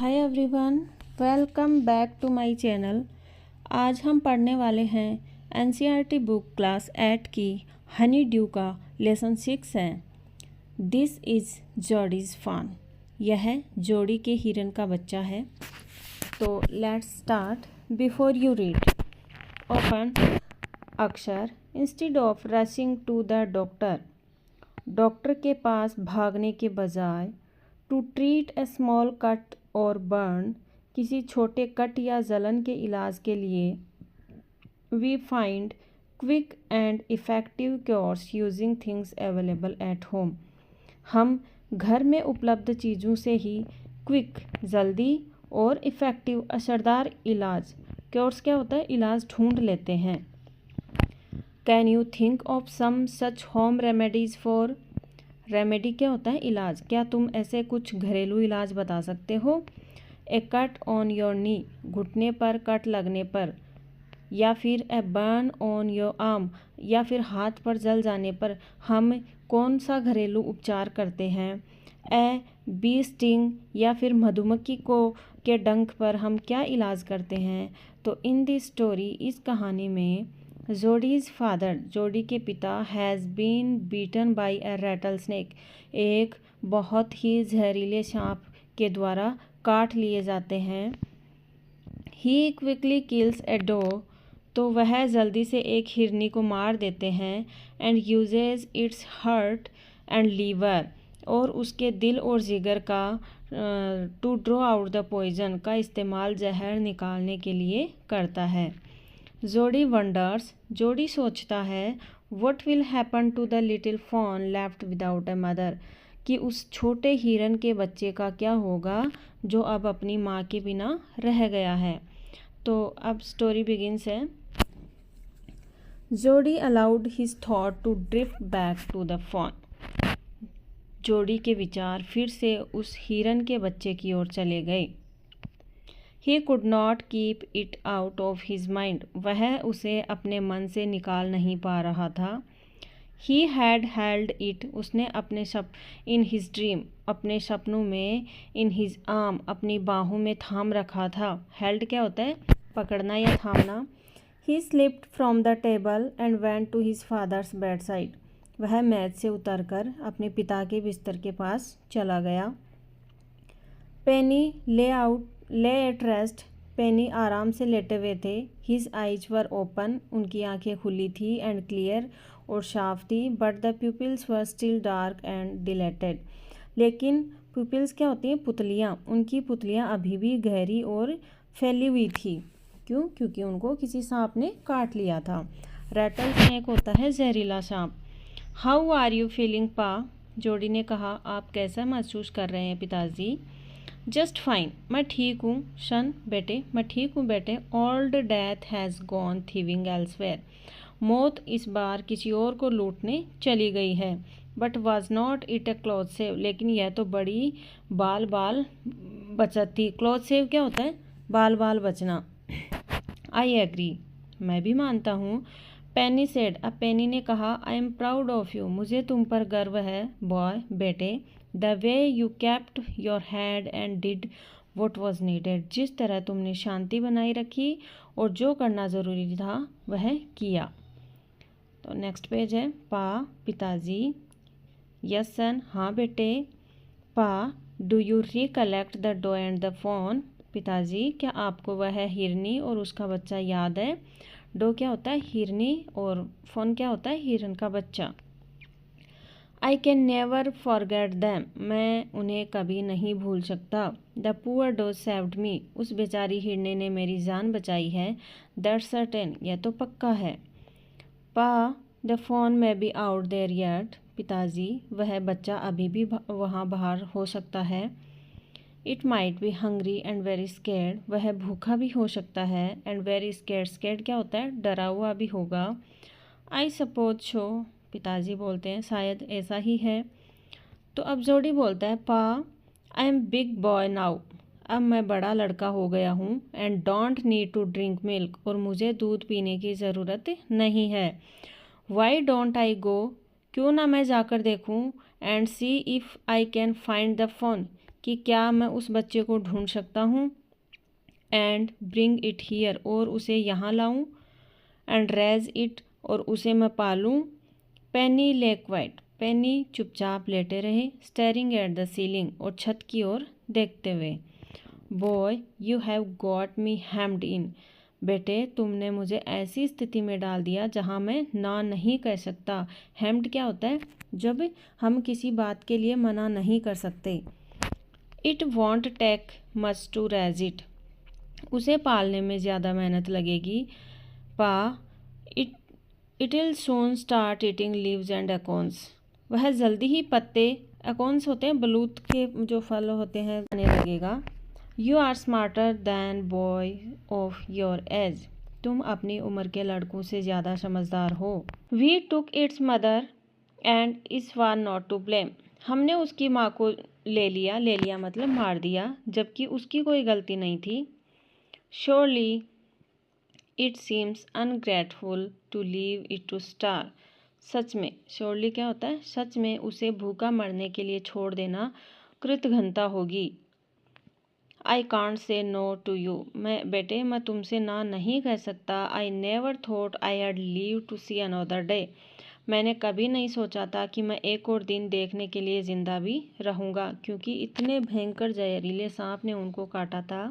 Hi everyone, welcome back to my channel. आज हम पढ़ने वाले हैं एनसीईआरटी बुक क्लास 8 की हनी ड्यू का लेसन 6 है। दिस इज़ जोडीज़ फान। यह जोड़ी के हिरन का बच्चा है। तो let's start. Before you read, open Akshar instead of rushing to the doctor. Doctor के पास भागने के बजाय to treat a small cut और बर्न, किसी छोटे कट या जलन के इलाज के लिए we find quick and effective cures using things available at home. हम घर में उपलब्ध चीज़ों से ही क्विक जल्दी और इफ़ेक्टिव असरदार इलाज, क्योर्स क्या होता है, इलाज ढूंढ लेते हैं। Can you think of some such home remedies for. Remedy क्या होता है, इलाज। क्या तुम ऐसे कुछ घरेलू इलाज बता सकते हो। ए कट ऑन योर नी, घुटने पर कट लगने पर, या फिर a burn on your arm, या फिर हाथ पर जल जाने पर हम कौन सा घरेलू उपचार करते हैं। ए बी स्टिंग, या फिर मधुमक्खी को के डंक पर हम क्या इलाज करते हैं। तो इन दिस स्टोरी, इस कहानी में जोडीज़ फादर, जोडी के पिता, has been beaten by a rattlesnake, एक बहुत ही जहरीले सांप के द्वारा काट लिए जाते हैं। ही क्विकली किल्स ए डॉग, तो वह जल्दी से एक हिरनी को मार देते हैं। And uses its heart and liver, और उसके दिल और जिगर का to draw out the poison, का इस्तेमाल जहर निकालने के लिए करता है। जोडी वंडर्स, जोडी सोचता है, what will happen to the little fawn left without a mother, कि उस छोटे हिरन के बच्चे का क्या होगा जो अब अपनी माँ के बिना रह गया है। तो अब स्टोरी बिगिंस है। Jody allowed his thought to drift back to the fawn. Jody के विचार फिर से उस हिरन के बच्चे की ओर चले गए। He could not keep it out of his mind, वह उसे अपने मन से निकाल नहीं पा रहा था। He had held it, उसने अपने in his dream, अपने सपनों में, in his arm, अपनी बाहों में थाम रखा था। held क्या होता है, पकड़ना या थामना। He slipped from the table and went to his father's bedside, वह मेज से उतरकर अपने पिता के बिस्तर के पास चला गया। Penny ले एट रेस्ट, पेनी आराम से लेटे हुए थे। हिज आइज वर ओपन, उनकी आंखें खुली थी, एंड क्लियर, और साफ थी। But the pupils were still dark and deleted, लेकिन प्यूपिल्स क्या होती हैं, पुतलियाँ, उनकी पुतलियाँ अभी भी गहरी और फैली हुई थी। क्यों? क्योंकि उनको किसी सांप ने काट लिया था। रैटल स्नेक होता है जहरीला सांप। हाउ आर यू फीलिंग पा, जोडी ने कहा, आप कैसा महसूस कर रहे हैं पिताजी। जस्ट फाइन, मैं ठीक हूँ। सन, बेटे, मैं ठीक हूँ बेटे। Old death has gone thieving elsewhere, मौत इस बार किसी और को लूटने चली गई है। But was not it A cloth save, लेकिन यह तो बड़ी बाल बचत थी। क्लॉथ सेव क्या होता है, बाल बचना। आई एग्री, मैं भी मानता हूँ। पेनी सेड, अब पेनी ने कहा, I am proud of you, मुझे तुम पर गर्व है बॉय, बेटे। The way you kept your head and did what was needed, जिस तरह तुमने शांति बनाई रखी और जो करना ज़रूरी था वह किया। तो नेक्स्ट पेज है। पा, पिताजी। यस सन, हाँ बेटे। Pa, do you recollect the doe and the fawn, पिताजी, क्या आपको वह हिरनी और उसका बच्चा याद है। डो क्या होता है, हिरनी, और फोन क्या होता है, हिरन का बच्चा। I can never forget them, मैं उन्हें कभी नहीं भूल सकता। The poor doe saved me, उस बेचारी हिरने ने मेरी जान बचाई है। दैट्स सर्टेन, यह तो पक्का है। पा, द फोन में बी आउट देयर येट, पिताजी, वह बच्चा अभी भी वहाँ बाहर हो सकता है। It might be hungry and very scared, वह भूखा भी हो सकता है। एंड वेरी स्केर्ड, स्केर्ड क्या होता है, डरा हुआ भी होगा। आई सपोज सो, पिताजी बोलते हैं, शायद ऐसा ही है। तो अब जोडी बोलता है, Pa, I am big boy now, अब मैं बड़ा लड़का हो गया हूँ। And don't need to drink milk, और मुझे दूध पीने की ज़रूरत नहीं है। वाई डोंट आई गो, क्यों ना मैं जाकर देखूँ। And see if I can find the phone, कि क्या मैं उस बच्चे को ढूंढ सकता हूँ, एंड ब्रिंग इट हियर, और उसे यहाँ लाऊं, एंड रेज इट, और उसे मैं पालूं। पेनी ले क्वाइट, पेनी चुपचाप लेटे रहे, स्टेरिंग एट द सीलिंग, और छत की ओर देखते हुए। Boy you have got me hemmed in, बेटे तुमने मुझे ऐसी स्थिति में डाल दिया जहाँ मैं ना नहीं कह सकता। हेम्ड क्या होता है? जब हम किसी बात के लिए मना नहीं कर सकते। It won't take much to raise it, उसे पालने में ज़्यादा मेहनत लगेगी। Pa it it'll soon start eating leaves and acorns, वह जल्दी ही पत्ते, अकॉन्स होते हैं बलूत के जो फल होते हैं, खाने लगेगा। You are smarter than boy of your age, तुम अपनी उम्र के लड़कों से ज़्यादा समझदार हो। We took its mother and is war not to blame, हमने उसकी माँ को ले लिया मतलब मार दिया, जबकि उसकी कोई गलती नहीं थी। Surely it seems ungrateful to leave it to starve, सच में, श्योरली क्या होता है? सच में उसे भूखा मरने के लिए छोड़ देना कृतघ्नता होगी। I can't say no to you, मैं तुमसे ना नहीं कह सकता। I never thought I had leave to see another day, मैंने कभी नहीं सोचा था कि मैं एक और दिन देखने के लिए ज़िंदा भी रहूँगा, क्योंकि इतने भयंकर जहरीले सांप ने उनको काटा था।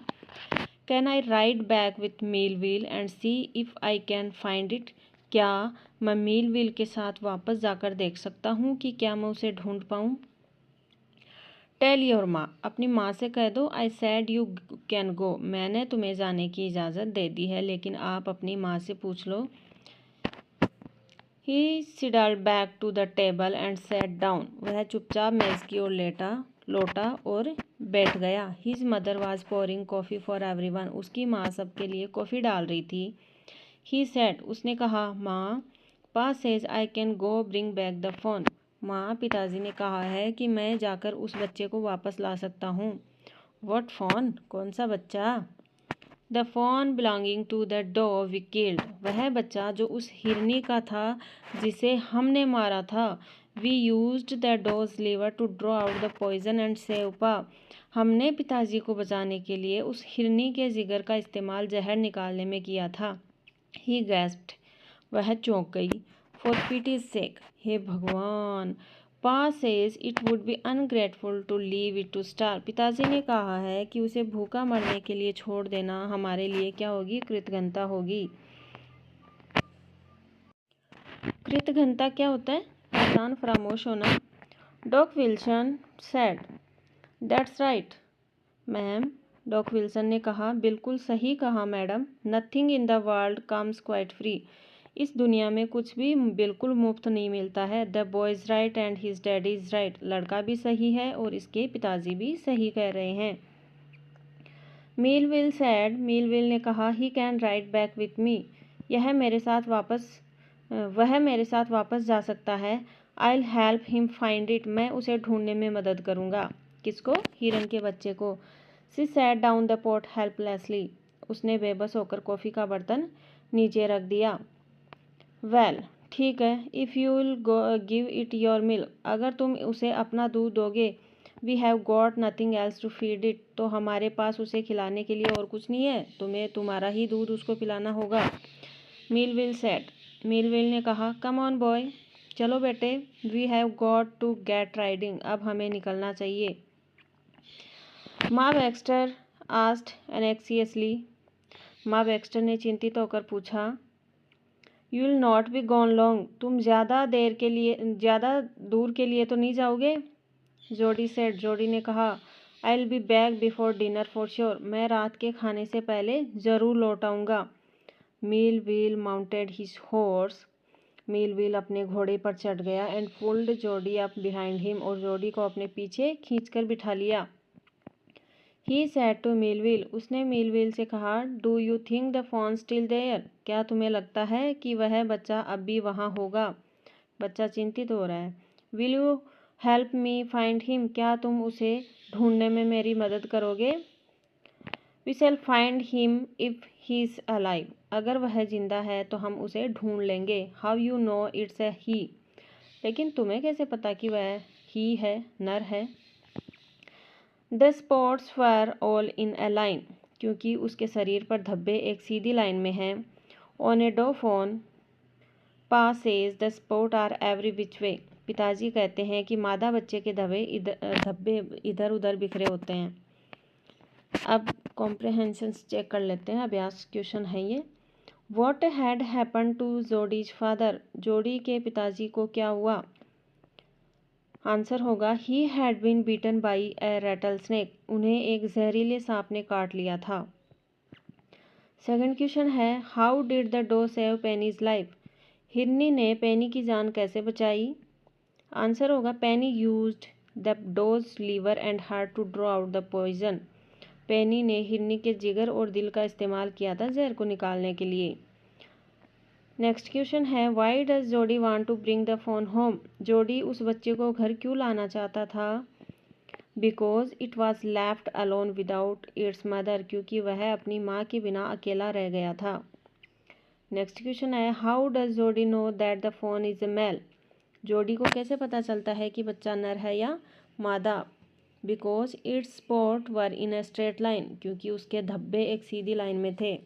Can I ride back with Millwheel and see if I can find it, क्या मैं मीलविल के साथ वापस जाकर देख सकता हूँ कि क्या मैं उसे ढूंढ पाऊँ। टेल योर माँ, अपनी माँ से कह दो। आई सैड यू कैन गो, मैंने तुम्हें जाने की इजाज़त दे दी है, लेकिन आप अपनी माँ से पूछ लो। He sidled back to the table and sat down, वह चुपचाप मेज़ की ओर लौटा और बैठ गया। His mother was pouring coffee for everyone, उसकी माँ सबके लिए कॉफ़ी डाल रही थी। ही सेड, उसने कहा, माँ, पा says I can go bring back the phone, माँ, पिताजी ने कहा है कि मैं जाकर उस बच्चे को वापस ला सकता हूँ। व्हाट फोन, कौन सा बच्चा? The fawn belonging to the dog we killed, वह बच्चा जो उस हिरनी का था जिसे हमने मारा था। We used the dog's liver to draw out the poison and save Pa, हमने पिताजी को बचाने के लिए उस हिरनी के जिगर का इस्तेमाल जहर निकालने में किया था। ही गैस्प्ड, वह चौंक गई। फॉर पिटीज सेक, हे भगवान। Pa says it would be ungrateful to leave it to starve, पिताजी ने कहा है कि उसे भूखा मरने के लिए छोड़ देना हमारे लिए क्या होगी? कृतघ्नता होगी। कृतघ्नता क्या होता है? इंसान फरामोश होना। Doc Wilson said, that's right ma'am, Doc Wilson ने कहा, बिल्कुल सही कहा madam. Nothing in the world comes quite free, इस दुनिया में कुछ भी बिल्कुल मुफ्त नहीं मिलता है। The boy is right and his daddy is right, लड़का भी सही है और इसके पिताजी भी सही कह रहे हैं। मीलविल सैड, मीलविल ने कहा, he can ride back with me, वह मेरे साथ वापस जा सकता है। I will help him find it, मैं उसे ढूंढने में मदद करूँगा। किसको? हिरन के बच्चे को। She sat down the pot helplessly, उसने बेबस होकर कॉफ़ी का बर्तन नीचे रख दिया। वेल, ठीक है, if you will give it your milk, अगर तुम उसे अपना दूध दोगे। We have got nothing else to feed it, तो हमारे पास उसे खिलाने के लिए और कुछ नहीं है, तुम्हें तुम्हारा ही दूध उसको पिलाना होगा। मीलविल सेड, मीलविल ने कहा, कम ऑन बॉय, चलो बेटे, we have got to get riding, अब हमें निकलना चाहिए। माँ बैक्स्टर आस्क्ड एनेक्सियसली, माँ बैक्स्टर ने चिंतित होकर पूछा, you will not be gone long, तुम ज़्यादा दूर के लिए तो नहीं जाओगे? जोडी सेड, जोडी ने कहा, I will be back before dinner for sure, मैं रात के खाने से पहले ज़रूर लौट आऊँगा। मीलविल माउंटेड हिज हॉर्स, मीलविल अपने घोड़े पर चढ़ गया, एंड पुल्ड जोडी अप बिहाइंड हिम, और जोडी को अपने पीछे खींचकर बिठा लिया। ही सैड टू मीलविल, उसने मीलविल से कहा, do you think the fawn still there, क्या तुम्हें लगता है कि वह बच्चा अब भी वहाँ होगा? बच्चा चिंतित हो रहा है। Will you help me find him, क्या तुम उसे ढूंढने में मेरी मदद करोगे? We shall find him if he is alive, अगर वह जिंदा है तो हम उसे ढूंढ लेंगे। How you know it's a he, लेकिन तुम्हें कैसे पता कि वह ही है, नर है? The spots were all in a line, क्योंकि उसके शरीर पर धब्बे एक सीधी लाइन में हैं। ऑन ए डॉफोन pa says the spot are every which way, पिताजी कहते हैं कि मादा बच्चे के धब्बे इधर उधर बिखरे होते हैं। अब कॉम्प्रहेंशंस चेक कर लेते हैं, अभ्यास क्वेश्चन है ये। What had happen to Jody's father, Jody के पिताजी को क्या हुआ? आंसर होगा he had been beaten by a rattlesnake, उन्हें एक जहरीले सांप ने काट लिया था। सेकंड क्वेश्चन है how did the doe save Penny's life, हिरनी ने पेनी की जान कैसे बचाई? आंसर होगा Penny used the doe's liver and heart to draw out the poison, Penny ने हिरनी के जिगर और दिल का इस्तेमाल किया था जहर को निकालने के लिए। नेक्स्ट क्वेश्चन है why does Jody want to bring the fawn home, Jody उस बच्चे को घर क्यों लाना चाहता था? Because it was left alone without its mother, क्योंकि वह अपनी माँ के बिना अकेला रह गया था। नेक्स्ट क्वेश्चन है how does Jody know that the fawn is a male, Jody को कैसे पता चलता है कि बच्चा नर है या मादा? Because it's spot were in a straight line, क्योंकि उसके धब्बे एक सीधी लाइन में थे।